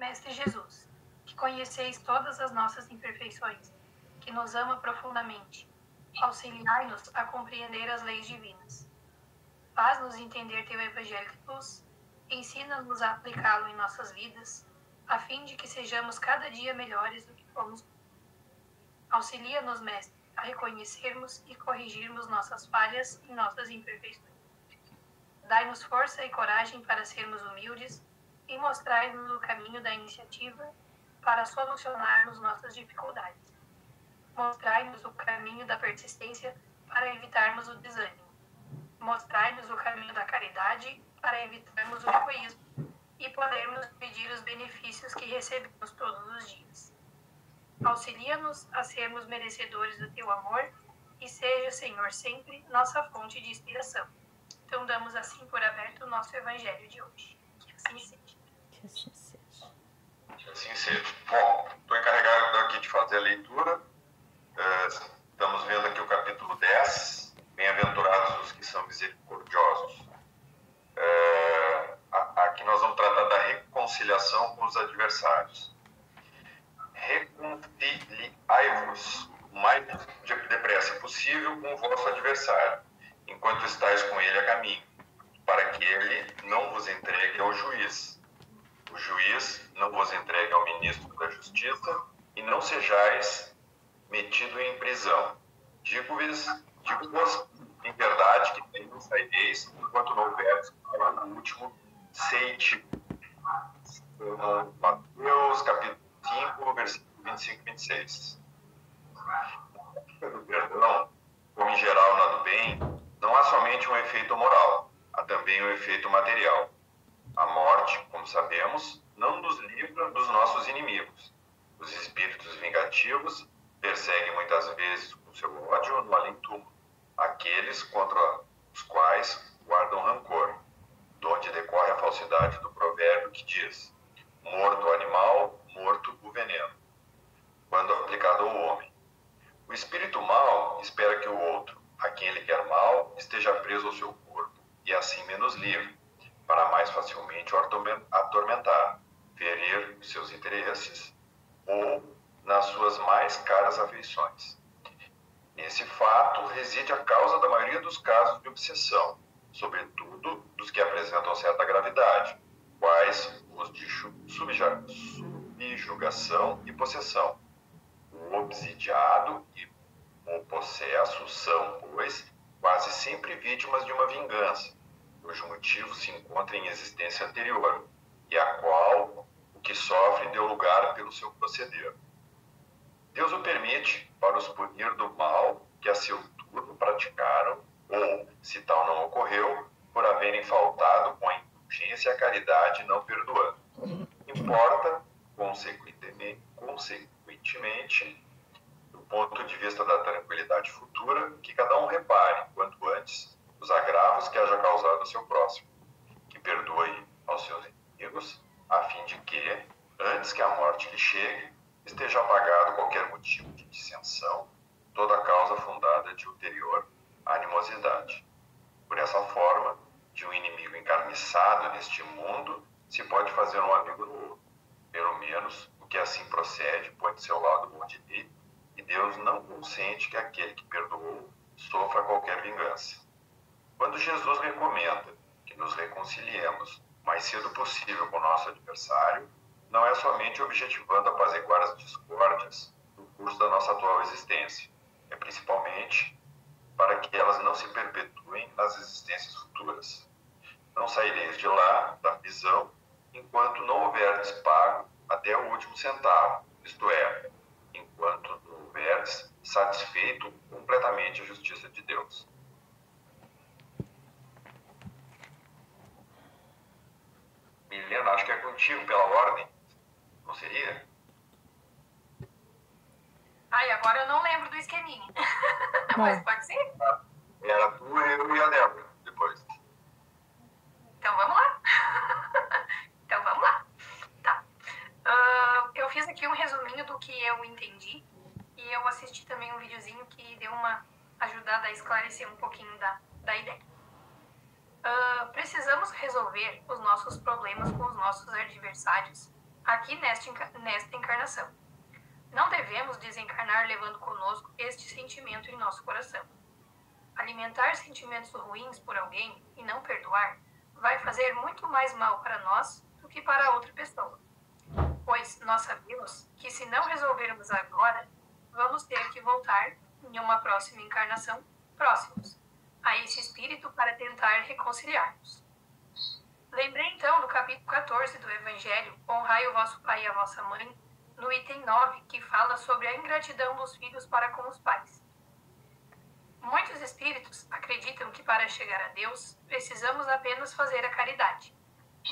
Mestre Jesus, que conheceis todas as nossas imperfeições, que nos ama profundamente, auxiliai-nos a compreender as leis divinas. Faz-nos entender teu evangelho de luz, ensina-nos a aplicá-lo em nossas vidas, a fim de que sejamos cada dia melhores do que fomos. Auxilia-nos, Mestre, a reconhecermos e corrigirmos nossas falhas e nossas imperfeições. Dai-nos força e coragem para sermos humildes e mostrai-nos o caminho da iniciativa para solucionarmos nossas dificuldades. Mostrai-nos o caminho da persistência para evitarmos o desânimo. Mostrai-nos o caminho da caridade para evitarmos o egoísmo e podermos pedir os benefícios que recebemos todos os dias. Auxilia-nos a sermos merecedores do teu amor e seja, Senhor, sempre nossa fonte de inspiração. Então damos assim por aberto o nosso evangelho de hoje. Que assim seja. Que assim seja. Que assim seja. Bom, estou encarregado aqui de fazer a leitura. Estamos vendo aqui o capítulo 10. Bem-aventurados os que são misericordiosos. Aqui nós vamos tratar da reconciliação com os adversários. Reconciliai-vos o mais depressa possível com o vosso adversário, enquanto estáis com ele a caminho, para que ele não vos entregue ao juiz. O juiz não vos entregue ao ministro da justiça e não sejais metido em prisão. Digo-vos em verdade que não saireis enquanto não houver falado no último seite. Mateus capítulo 5, versículo 25 e 26. O perdão, como em geral na do bem, não há somente um efeito moral, há também um efeito material. A morte, como sabemos, não nos livra dos nossos inimigos. Os espíritos vingativos perseguem muitas vezes com seu ódio no além-túmulo aqueles contra os quais guardam rancor, donde decorre a falsidade do provérbio que diz: morto o animal, morto o veneno, quando aplicado ao homem. O espírito mau espera que o outro, a quem ele quer mal, esteja preso ao seu corpo e assim menos livre, para mais facilmente o atormentar, ferir os seus interesses ou nas suas mais caras afeições. Nesse fato reside a causa da maioria dos casos de obsessão, sobretudo dos que apresentam certa gravidade, quais os de subjugação e possessão. O obsidiado e o possesso são, pois, quase sempre vítimas de uma vingança, cujo motivo se encontra em existência anterior, e a qual o que sofre deu lugar pelo seu proceder. Deus o permite para os punir do mal que a seu turno praticaram, ou, se tal não ocorreu, por haverem faltado com a indulgência e a caridade não perdoando. Importa, consequentemente, do ponto de vista da tranquilidade futura, que cada um repare, quanto antes, os agravos que haja causado ao seu próximo, que perdoe aos seus inimigos, a fim de que, antes que a morte lhe chegue, esteja apagado qualquer motivo de dissensão, toda causa fundada de ulterior animosidade. Por essa forma, de um inimigo encarniçado neste mundo, se pode fazer um amigo no outro. Pelo menos, o que assim procede põe de seu lado o bom direito, e Deus não consente que aquele que perdoou sofra qualquer vingança. Quando Jesus recomenda que nos reconciliemos o mais cedo possível com o nosso adversário, não é somente objetivando apaziguar as discórdias no curso da nossa atual existência, é principalmente para que elas não se perpetuem nas existências futuras. Não saireis de lá, da prisão, enquanto não houverdes pago até o último centavo, isto é, enquanto não houverdes satisfeito completamente a justiça de Deus. Milena, acho que é contigo pela ordem. Não seria? Ai, agora eu não lembro do esqueminha. Mas pode ser? Era tu, eu e a Débora, depois. Então vamos lá. Tá. Eu fiz aqui um resuminho do que eu entendi. E eu assisti também um videozinho que deu uma ajudada a esclarecer um pouquinho da ideia. Precisamos resolver os nossos problemas com os nossos adversários aqui nesta encarnação. Não devemos desencarnar levando conosco este sentimento em nosso coração. Alimentar sentimentos ruins por alguém e não perdoar vai fazer muito mais mal para nós do que para outra pessoa. Pois nós sabemos que se não resolvermos agora, vamos ter que voltar em uma próxima encarnação próximos a esse espírito para tentar reconciliar-nos. Lembrei então do capítulo 14 do Evangelho, honrai o vosso pai e a vossa mãe, no item 9, que fala sobre a ingratidão dos filhos para com os pais. Muitos espíritos acreditam que para chegar a Deus, precisamos apenas fazer a caridade.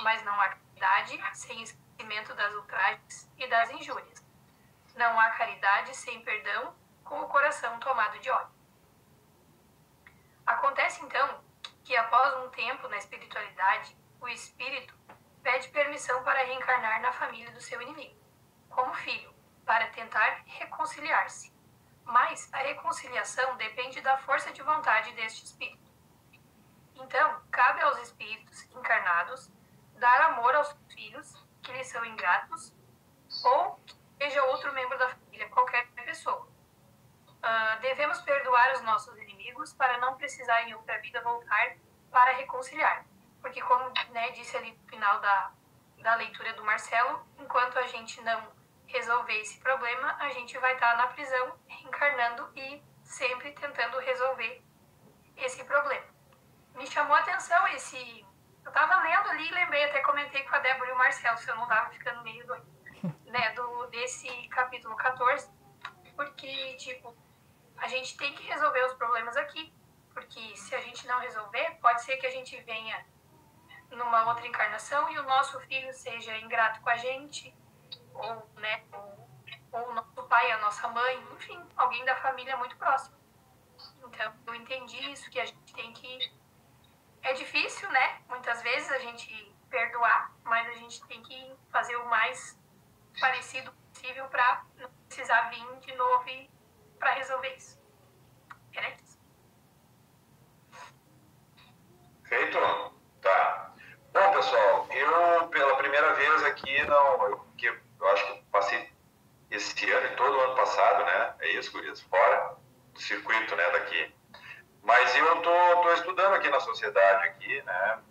Mas não há caridade sem esquecimento das ultrajes e das injúrias. Não há caridade sem perdão, com o coração tomado de ódio. Acontece então que após um tempo na espiritualidade, o espírito pede permissão para reencarnar na família do seu inimigo, como filho, para tentar reconciliar-se. Mas a reconciliação depende da força de vontade deste espírito. Então, cabe aos espíritos encarnados dar amor aos filhos que lhes são ingratos ou que seja outro membro da família, qualquer pessoa. Devemos perdoar os nossos inimigos para não precisar em outra vida voltar para reconciliar. Porque, como disse ali no final da leitura do Marcelo, enquanto a gente não resolver esse problema, a gente vai estar na prisão, reencarnando e sempre tentando resolver esse problema. Me chamou a atenção esse... Eu estava lendo ali e lembrei, até comentei com a Débora e o Marcelo, se eu não estava ficando meio doido, desse capítulo 14, porque, a gente tem que resolver os problemas aqui, porque se a gente não resolver, pode ser que a gente venha numa outra encarnação e o nosso filho seja ingrato com a gente, ou o nosso pai, a nossa mãe, enfim, alguém da família muito próximo. Então, eu entendi isso, que a gente tem que... É difícil, muitas vezes a gente perdoar, mas a gente tem que fazer o mais parecido possível para não precisar vir de novo para resolver isso. Era isso. Feito? Tá. Bom, pessoal, eu pela primeira vez aqui, eu acho que passei esse ano e todo o ano passado, é isso, gurias? Fora do circuito, daqui. Mas eu tô estudando aqui na sociedade, aqui,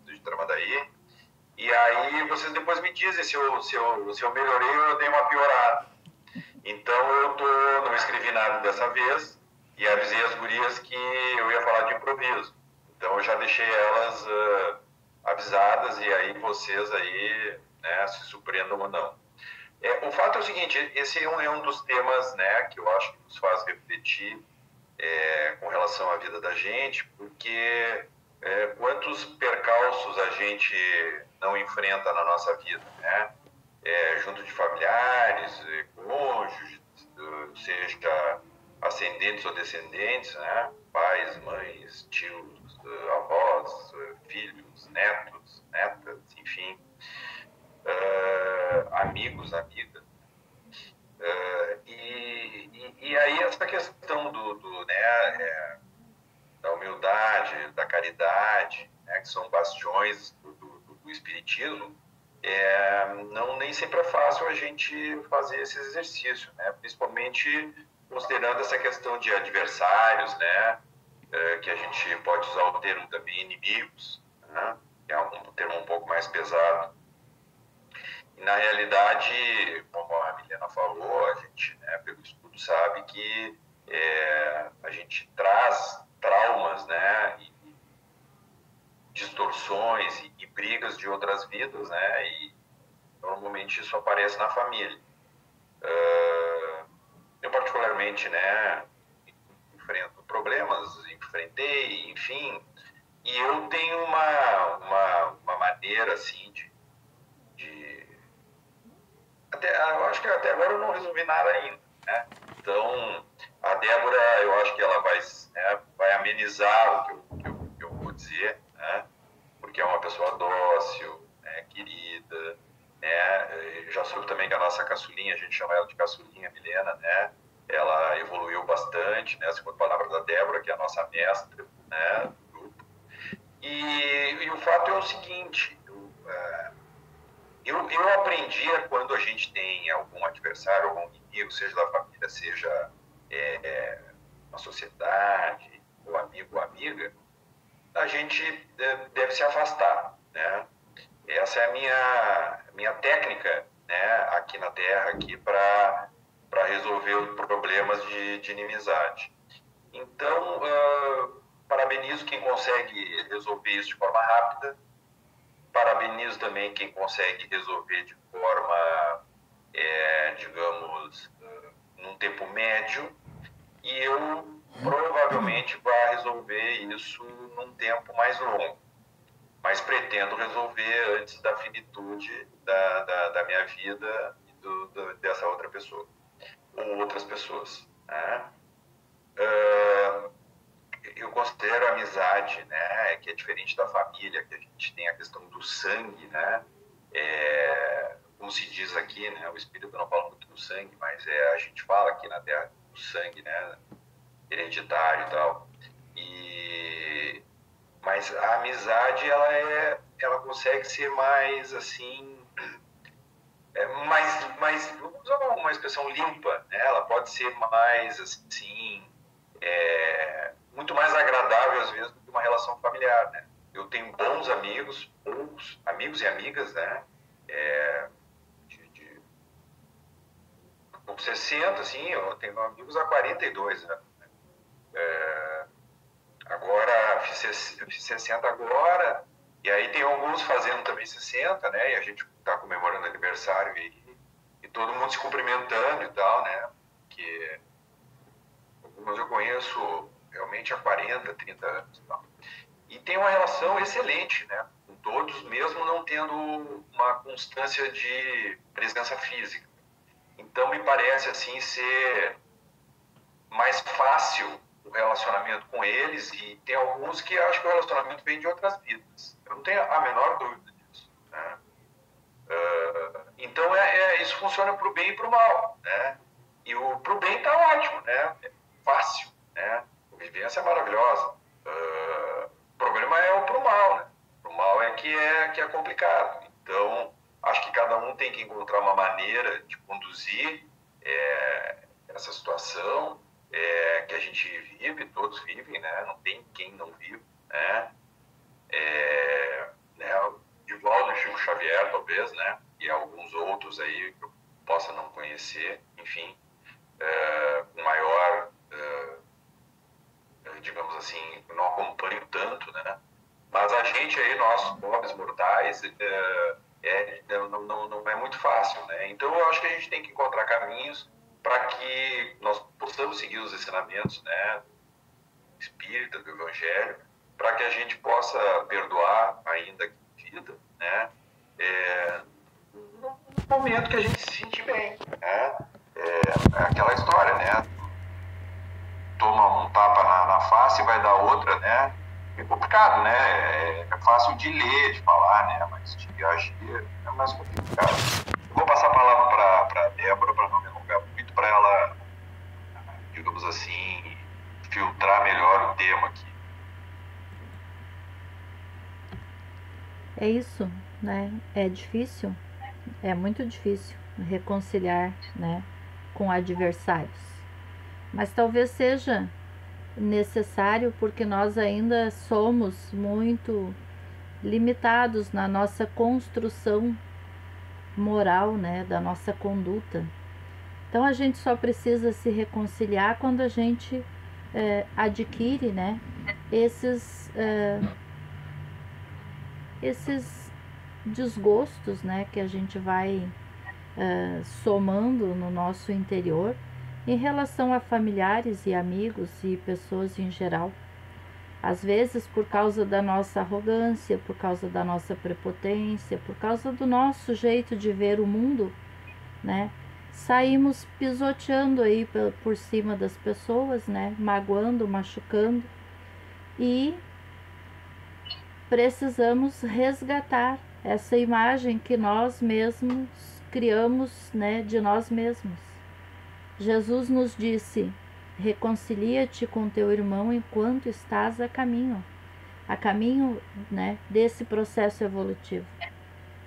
de Tramandaí, e aí vocês depois me dizem se eu melhorei ou eu dei uma piorada. Então eu não escrevi nada dessa vez e avisei as gurias que eu ia falar de improviso. Então eu já deixei elas avisadas e aí vocês aí, se surpreendam ou não. O fato é o seguinte, esse é um dos temas, que eu acho que nos faz refletir com relação à vida da gente, porque quantos percalços a gente não enfrenta na nossa vida, junto de familiares, cônjuges, seja ascendentes ou descendentes, pais, mães, tios, avós, filhos, netos, netas, enfim, amigos, amigas. E aí essa questão da humildade, da caridade, que são bastiões do espiritismo, nem sempre é fácil a gente fazer esse exercício, principalmente considerando essa questão de adversários, que a gente pode usar o termo também inimigos, que é um termo um pouco mais pesado. E na realidade, como a Milena falou, a gente, pelo estudo, sabe que a gente traz traumas, e distorções e brigas de outras vidas, e normalmente isso aparece na família. Eu particularmente, enfrento problemas, enfrentei, enfim, e eu tenho uma maneira, assim, eu acho que até agora eu não resolvi nada ainda, Então, a Débora, eu acho que ela vai amenizar o que eu vou dizer, porque é uma pessoa dócil, querida, já soube também que a nossa caçulinha, a gente chama ela de caçulinha, Milena, ela evoluiu bastante, segundo a palavra da Débora, que é a nossa mestra, do grupo. E o fato é o seguinte, Eu aprendi quando a gente tem algum adversário, algum inimigo, seja da família, seja uma sociedade, ou amigo ou amiga, a gente deve se afastar, né? Essa é a minha técnica, né, aqui na Terra, aqui para resolver os problemas de inimizade. Então, parabenizo quem consegue resolver isso de forma rápida, parabenizo também quem consegue resolver de forma, digamos, num tempo médio, e eu provavelmente vou resolver isso num tempo mais longo, mas pretendo resolver antes da finitude da minha vida e dessa outra pessoa, ou outras pessoas, né? Eu considero a amizade, né, que é diferente da família, que a gente tem a questão do sangue, né? Como se diz aqui, né, o espírito não fala muito do sangue, mas a gente fala aqui na Terra do sangue, né, hereditário e tal. Mas a amizade, ela consegue ser mais, assim, vamos usar uma expressão limpa, né? Ela pode ser mais, assim, muito mais agradável, às vezes, do que uma relação familiar, né? Eu tenho bons amigos, amigos e amigas, né? Com 60, assim, eu tenho amigos há 42, né? Agora, eu fiz 60 agora, e aí tem alguns fazendo também 60, né? E a gente está comemorando aniversário e todo mundo se cumprimentando e tal, né? Porque alguns eu conheço realmente há 40, 30 anos e tal. E tem uma relação excelente, né? Com todos, mesmo não tendo uma constância de presença física. Então, me parece, assim, ser mais fácil o relacionamento com eles, e tem alguns que acham que o relacionamento vem de outras vidas. Eu não tenho a menor dúvida disso, né? Então, isso funciona para o bem e para o mal, né? E para o bem está ótimo, né? É fácil, né? A convivência é maravilhosa. O problema é o para o mal, né? Para o mal é que é complicado. Então, acho que cada um tem que encontrar uma maneira de conduzir essa situação que a gente vive, todos vivem, né? Não tem quem não vive, né? Divaldo e Chico Xavier, talvez, né? E alguns outros aí que eu possa não conhecer, enfim, com maior, digamos assim, não acompanho tanto, né? Mas a gente aí, nós, pobres mortais, não é muito fácil, né? Então, eu acho que a gente tem que encontrar caminhos para que nós possamos seguir os ensinamentos, né, espírita, do Evangelho, para que a gente possa perdoar ainda em vida, né, no momento que a gente se sente bem, né? Aquela história, né? Toma um tapa na face e vai dar outra, né? É complicado, né? É fácil de ler, de falar, né? Mas de agir é mais complicado. Vou passar a palavra para a Débora, para não me alongar muito, para ela, digamos assim, filtrar melhor o tema aqui. É isso, né? É difícil, é muito difícil reconciliar, né, com adversários. Mas talvez seja necessário porque nós ainda somos muito limitados na nossa construção moral, né, da nossa conduta. Então a gente só precisa se reconciliar quando a gente adquire, né, esses desgostos, né, que a gente vai somando no nosso interior em relação a familiares e amigos e pessoas em geral. Às vezes por causa da nossa arrogância, por causa da nossa prepotência, por causa do nosso jeito de ver o mundo, né, saímos pisoteando aí por cima das pessoas, né, magoando, machucando, e precisamos resgatar essa imagem que nós mesmos criamos, né, de nós mesmos. Jesus nos disse: reconcilia-te com teu irmão enquanto estás a caminho, né, desse processo evolutivo.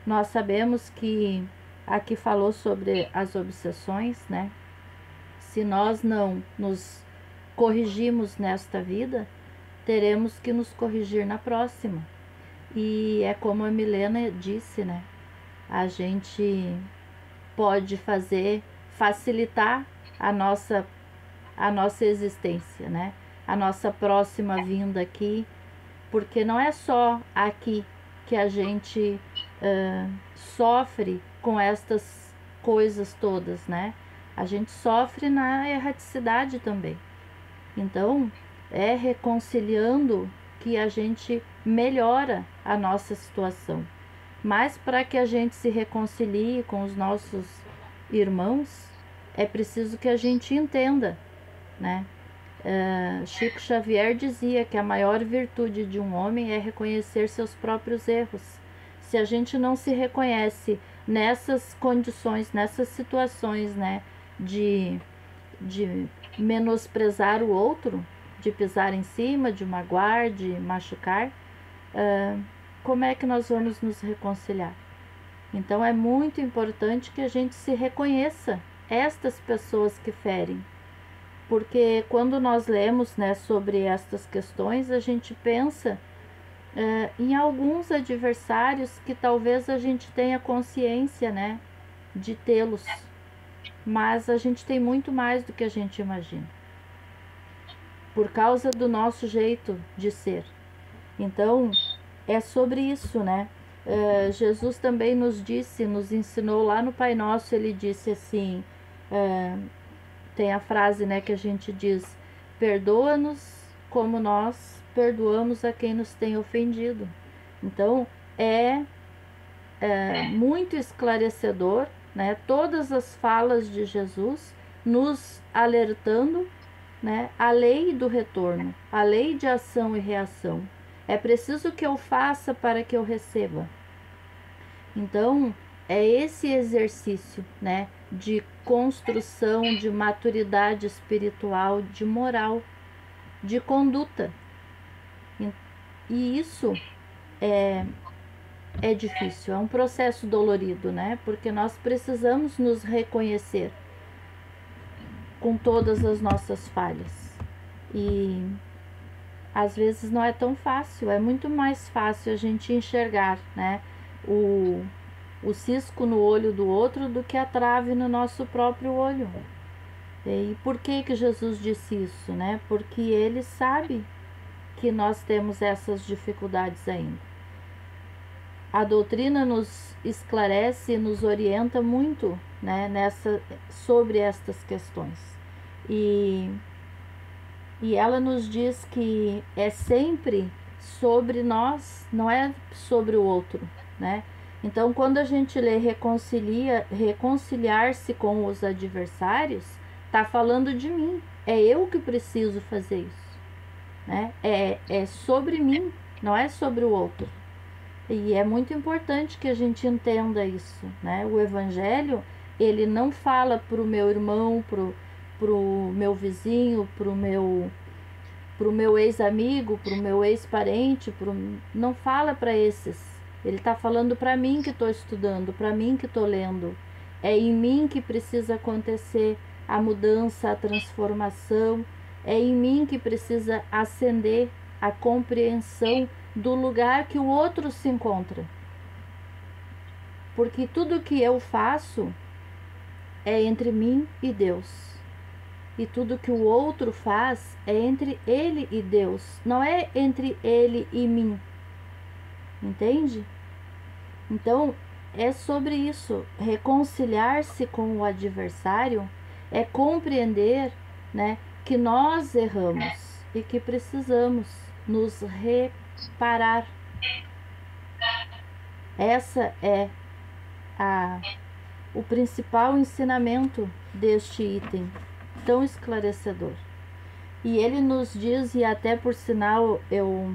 Nós sabemos que aqui falou sobre as obsessões, né? Se nós não nos corrigimos nesta vida, teremos que nos corrigir na próxima. E é como a Milena disse, né? A gente pode facilitar a nossa existência, né? A nossa próxima vinda aqui, porque não é só aqui que a gente sofre com estas coisas todas, né? A gente sofre na erraticidade também. Então, é reconciliando que a gente melhora a nossa situação. Mas para que a gente se reconcilie com os nossos irmãos, é preciso que a gente entenda, né? Chico Xavier dizia que a maior virtude de um homem é reconhecer seus próprios erros. Se a gente não se reconhece nessas condições, nessas situações, né, de menosprezar o outro, de pisar em cima, de magoar, de machucar, como é que nós vamos nos reconciliar? Então é muito importante que a gente se reconheça estas pessoas que ferem, porque quando nós lemos, né, sobre estas questões, a gente pensa em alguns adversários que talvez a gente tenha consciência, né, de tê-los, mas a gente tem muito mais do que a gente imagina, por causa do nosso jeito de ser. Então, é sobre isso, né? Jesus também nos ensinou lá no Pai Nosso, ele disse assim, tem a frase, né, que a gente diz, perdoa-nos como nós perdoamos a quem nos tem ofendido. Então, é muito esclarecedor, né, todas as falas de Jesus nos alertando, né, a lei do retorno, a lei de ação e reação. É preciso que eu faça para que eu receba. Então, é esse exercício, né, de construção, de maturidade espiritual, de moral, de conduta. E isso é difícil, é um processo dolorido, né? Porque nós precisamos nos reconhecer com todas as nossas falhas. E às vezes não é tão fácil, é muito mais fácil a gente enxergar, né, o cisco no olho do outro do que a trave no nosso próprio olho. E por que Jesus disse isso, né? Porque ele sabe que nós temos essas dificuldades ainda. A doutrina nos esclarece e nos orienta muito, né, sobre estas questões. E ela nos diz que é sempre sobre nós, não é sobre o outro, né? Então, quando a gente lê reconciliar-se com os adversários, está falando de mim. É eu que preciso fazer isso, né? É sobre mim, não é sobre o outro. E é muito importante que a gente entenda isso, né? O Evangelho, ele não fala para o meu irmão, pro meu vizinho, pro meu ex-amigo, pro meu ex-parente, não fala para esses. Ele está falando para mim que estou estudando, para mim que estou lendo. É em mim que precisa acontecer a mudança, a transformação. É em mim que precisa acender a compreensão do lugar que o outro se encontra. Porque tudo que eu faço é entre mim e Deus. E tudo que o outro faz é entre ele e Deus, não é entre ele e mim. Entende? Então, é sobre isso. Reconciliar-se com o adversário é compreender, né, que nós erramos e que precisamos nos reparar. Essa é o principal ensinamento deste item tão esclarecedor. E ele nos diz, e até por sinal eu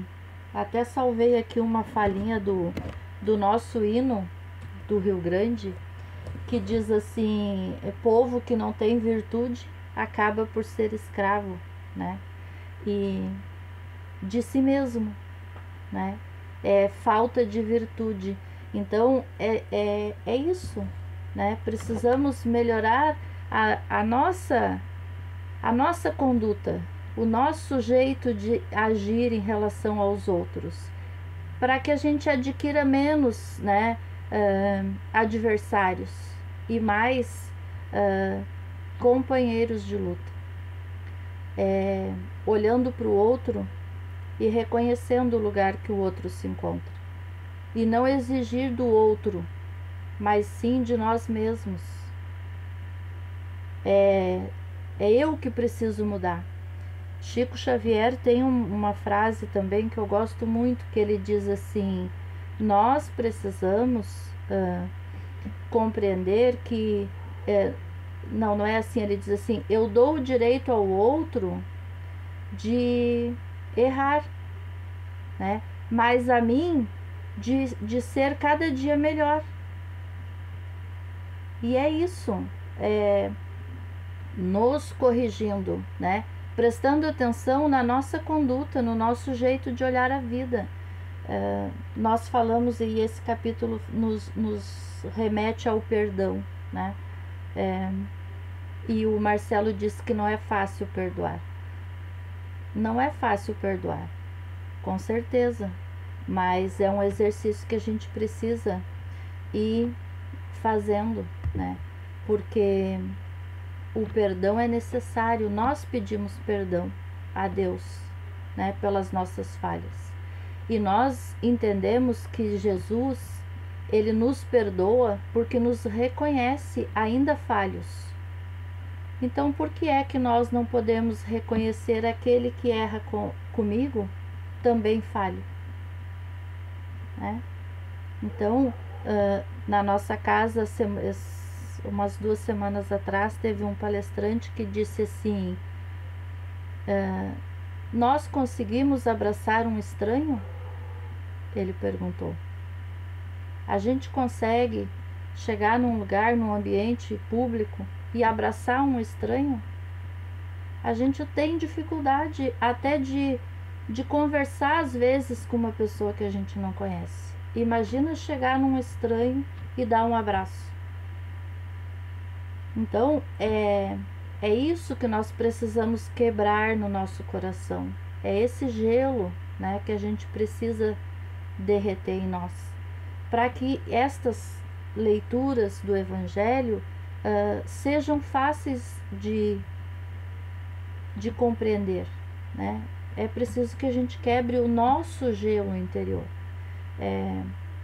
até salvei aqui uma falinha do nosso hino do Rio Grande, que diz assim: povo que não tem virtude acaba por ser escravo, né? E de si mesmo, né? É falta de virtude. Então, é isso, né? Precisamos melhorar a nossa conduta, o nosso jeito de agir em relação aos outros, para que a gente adquira menos, né, adversários e mais companheiros de luta. Olhando para o outro e reconhecendo o lugar que o outro se encontra. E não exigir do outro, mas sim de nós mesmos. É eu que preciso mudar. Chico Xavier tem uma frase também que eu gosto muito, que ele diz assim: nós precisamos compreender que... não é assim, ele diz assim: eu dou o direito ao outro de errar, né? Mas a mim de ser cada dia melhor. E é isso, nos corrigindo, né? Prestando atenção na nossa conduta, no nosso jeito de olhar a vida. Nós falamos, e esse capítulo nos remete ao perdão, né? E o Marcelo disse que não é fácil perdoar. Não é fácil perdoar, com certeza, mas é um exercício que a gente precisa ir fazendo, né? Porque o perdão é necessário. Nós pedimos perdão a Deus, né, pelas nossas falhas. E nós entendemos que Jesus, ele nos perdoa porque nos reconhece ainda falhos. Então, por que é que nós não podemos reconhecer aquele que erra comigo também falho, né? Então, na nossa casa, umas 2 semanas atrás, teve um palestrante que disse assim: nós conseguimos abraçar um estranho? Ele perguntou. A gente consegue chegar num lugar, num ambiente público e abraçar um estranho? A gente tem dificuldade até de conversar às vezes com uma pessoa que a gente não conhece. Imagina chegar num estranho e dar um abraço. Então, é isso que nós precisamos quebrar no nosso coração. É esse gelo, né, que a gente precisa derreter em nós, para que estas leituras do Evangelho sejam fáceis de compreender, né? É preciso que a gente quebre o nosso gelo interior.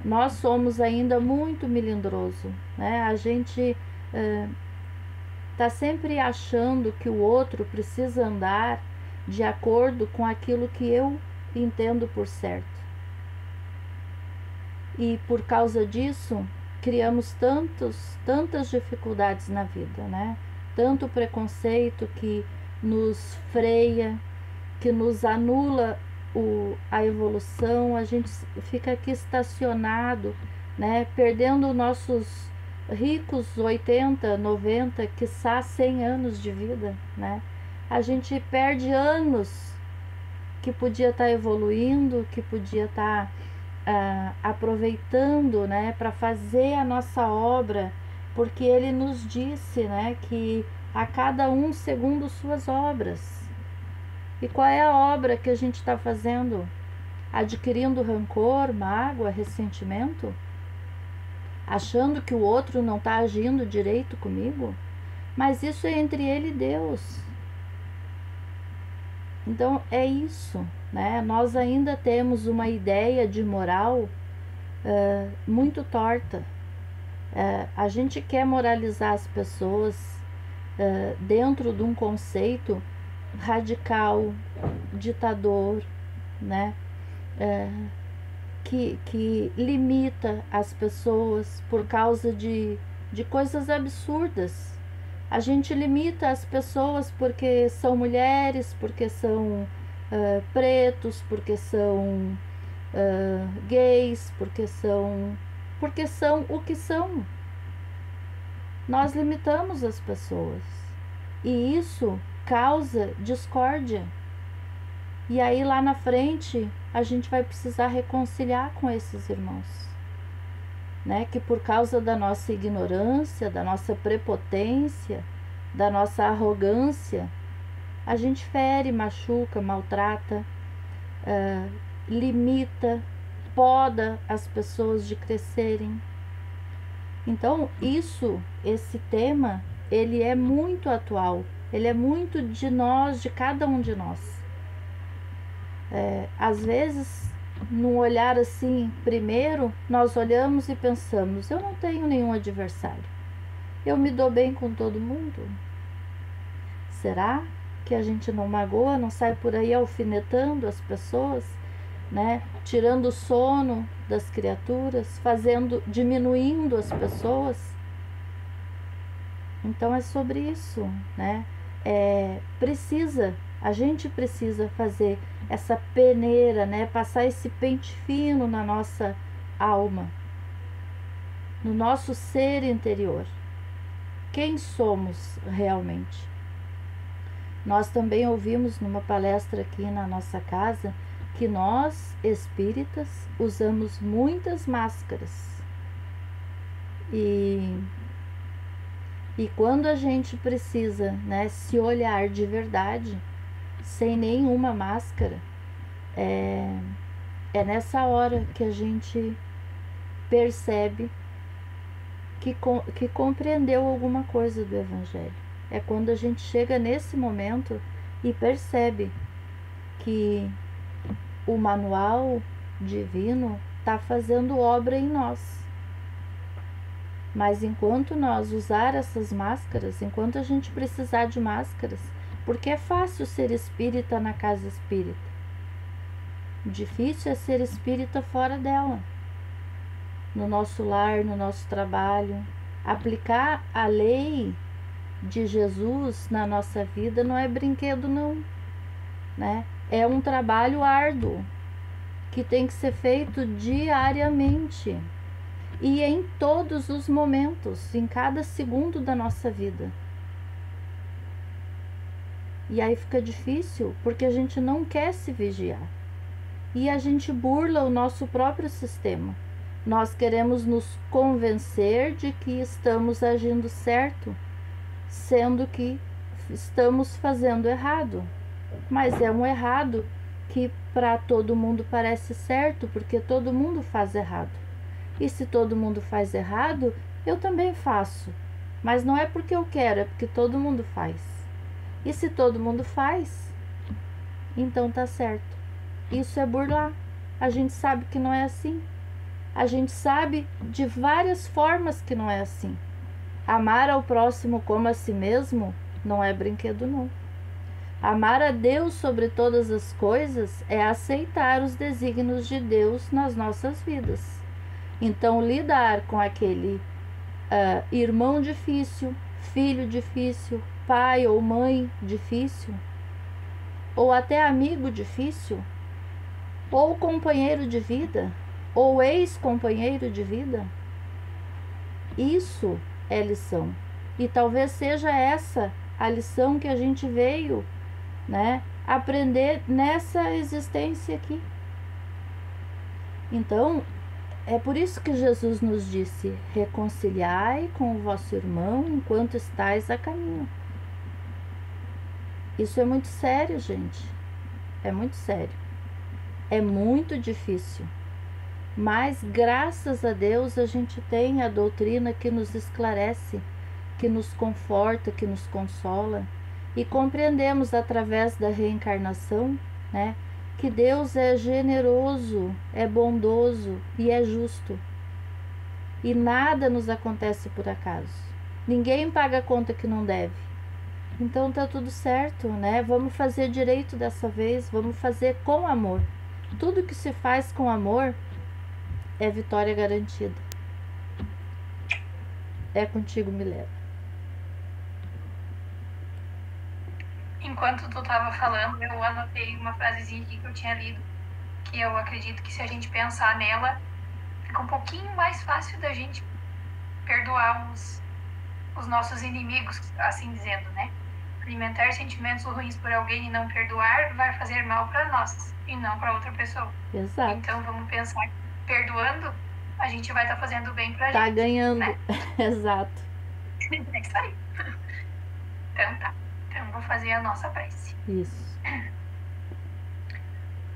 Nós somos ainda muito melindroso, né? A gente está sempre achando que o outro precisa andar de acordo com aquilo que eu entendo por certo. E por causa disso, criamos tantas dificuldades na vida, né? Tanto preconceito que nos freia, que nos anula a evolução. A gente fica aqui estacionado, né? Perdendo nossos ricos 80, 90, quiçá 100 anos de vida, né? A gente perde anos que podia estar evoluindo, que podia estar aproveitando, né, para fazer a nossa obra, porque ele nos disse, né, que a cada um segundo suas obras. E qual é a obra que a gente está fazendo? Adquirindo rancor, mágoa, ressentimento? Achando que o outro não está agindo direito comigo? Mas isso é entre ele e Deus. Então é isso, né? Nós ainda temos uma ideia de moral muito torta. A gente quer moralizar as pessoas dentro de um conceito radical, ditador, né? Que limita as pessoas por causa de coisas absurdas. A gente limita as pessoas porque são mulheres, porque são pretos, porque são gays, porque são o que são. Nós limitamos as pessoas e isso causa discórdia. E aí lá na frente a gente vai precisar reconciliar com esses irmãos. né, que por causa da nossa ignorância, da nossa prepotência, da nossa arrogância, a gente fere, machuca, maltrata, limita, poda as pessoas de crescerem. Então, esse tema, ele é muito atual, ele é muito de nós, de cada um de nós. Às vezes, num olhar assim, primeiro, nós olhamos e pensamos, eu não tenho nenhum adversário, eu me dou bem com todo mundo. Será que a gente não magoa, não sai por aí alfinetando as pessoas, né? Tirando o sono das criaturas, diminuindo as pessoas? Então é sobre isso, né? A gente precisa fazer essa peneira, né? Passar esse pente fino na nossa alma, no nosso ser interior. Quem somos realmente? Nós também ouvimos numa palestra aqui na nossa casa que nós, espíritas, usamos muitas máscaras. E quando a gente precisa, né, se olhar de verdade, sem nenhuma máscara, é nessa hora que a gente percebe que compreendeu alguma coisa do Evangelho. É quando a gente chega nesse momento e percebe que o manual divino está fazendo obra em nós. Mas enquanto nós usar essas máscaras, enquanto a gente precisar de máscaras, porque é fácil ser espírita na casa espírita, difícil é ser espírita fora dela, no nosso lar, no nosso trabalho. Aplicar a lei de Jesus na nossa vida não é brinquedo não, né? É um trabalho árduo que tem que ser feito diariamente e em todos os momentos, em cada segundo da nossa vida. E aí fica difícil porque a gente não quer se vigiar e a gente burla o nosso próprio sistema. Nós queremos nos convencer de que estamos agindo certo, sendo que estamos fazendo errado. Mas é um errado que para todo mundo parece certo, porque todo mundo faz errado. E se todo mundo faz errado, eu também faço. Mas não é porque eu quero, é porque todo mundo faz. E se todo mundo faz, então tá certo. Isso é burlar. A gente sabe que não é assim. A gente sabe de várias formas que não é assim. Amar ao próximo como a si mesmo não é brinquedo não. Amar a Deus sobre todas as coisas é aceitar os desígnios de Deus nas nossas vidas. Então, lidar com aquele irmão difícil, filho difícil, pai ou mãe difícil, ou até amigo difícil, ou companheiro de vida, ou ex-companheiro de vida, isso é lição. E talvez seja essa a lição que a gente veio, né, aprender nessa existência aqui. Então, é por isso que Jesus nos disse: reconciliai com o vosso irmão enquanto estáis a caminho. Isso é muito sério, gente. É muito sério. É muito difícil. Mas, graças a Deus, a gente tem a doutrina que nos esclarece, que nos conforta, que nos consola. E compreendemos através da reencarnação, né, que Deus é generoso, é bondoso e é justo. E nada nos acontece por acaso. Ninguém paga a conta que não deve. Então tá tudo certo, né? Vamos fazer direito dessa vez, vamos fazer com amor. Tudo que se faz com amor é vitória garantida. É contigo, Milena. Enquanto tu estava falando, eu anotei uma frasezinha aqui que eu tinha lido, que eu acredito que se a gente pensar nela, fica um pouquinho mais fácil da gente perdoar os nossos inimigos, assim dizendo, né? Alimentar sentimentos ruins por alguém e não perdoar vai fazer mal para nós e não para outra pessoa. Exato. Então vamos pensar que perdoando a gente vai estar fazendo bem pra Tá gente. ganhando. Né? Exato. É isso aí. Então tá. Então vou fazer a nossa prece. Isso.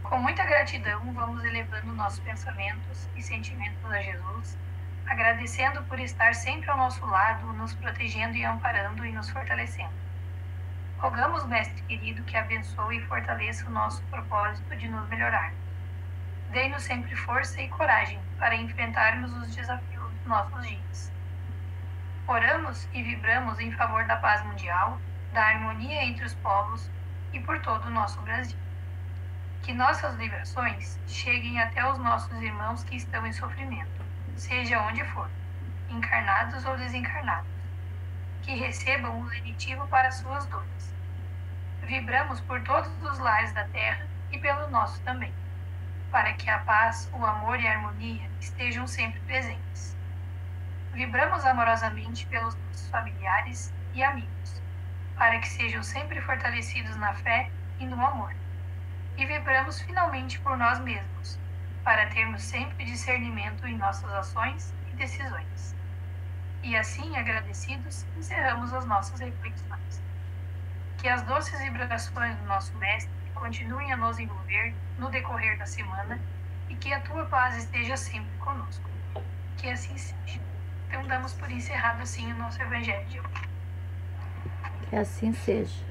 Com muita gratidão, vamos elevando nossos pensamentos e sentimentos a Jesus, agradecendo por estar sempre ao nosso lado, nos protegendo e amparando e nos fortalecendo. Rogamos, Mestre querido, que abençoe e fortaleça o nosso propósito de nos melhorar. Dê-nos sempre força e coragem para enfrentarmos os desafios dos nossos dias. Oramos e vibramos em favor da paz mundial, da harmonia entre os povos e por todo o nosso Brasil. Que nossas vibrações cheguem até os nossos irmãos que estão em sofrimento, seja onde for, encarnados ou desencarnados. Que recebam o lenitivo para suas dores. Vibramos por todos os lares da Terra e pelo nosso também, para que a paz, o amor e a harmonia estejam sempre presentes. Vibramos amorosamente pelos nossos familiares e amigos, para que sejam sempre fortalecidos na fé e no amor. E vibramos finalmente por nós mesmos, para termos sempre discernimento em nossas ações e decisões. E assim, agradecidos, encerramos as nossas reflexões. Que as doces vibrações do nosso Mestre continuem a nos envolver no decorrer da semana e que a tua paz esteja sempre conosco. Que assim seja. Então damos por encerrado assim o nosso Evangelho de hoje. Que assim seja.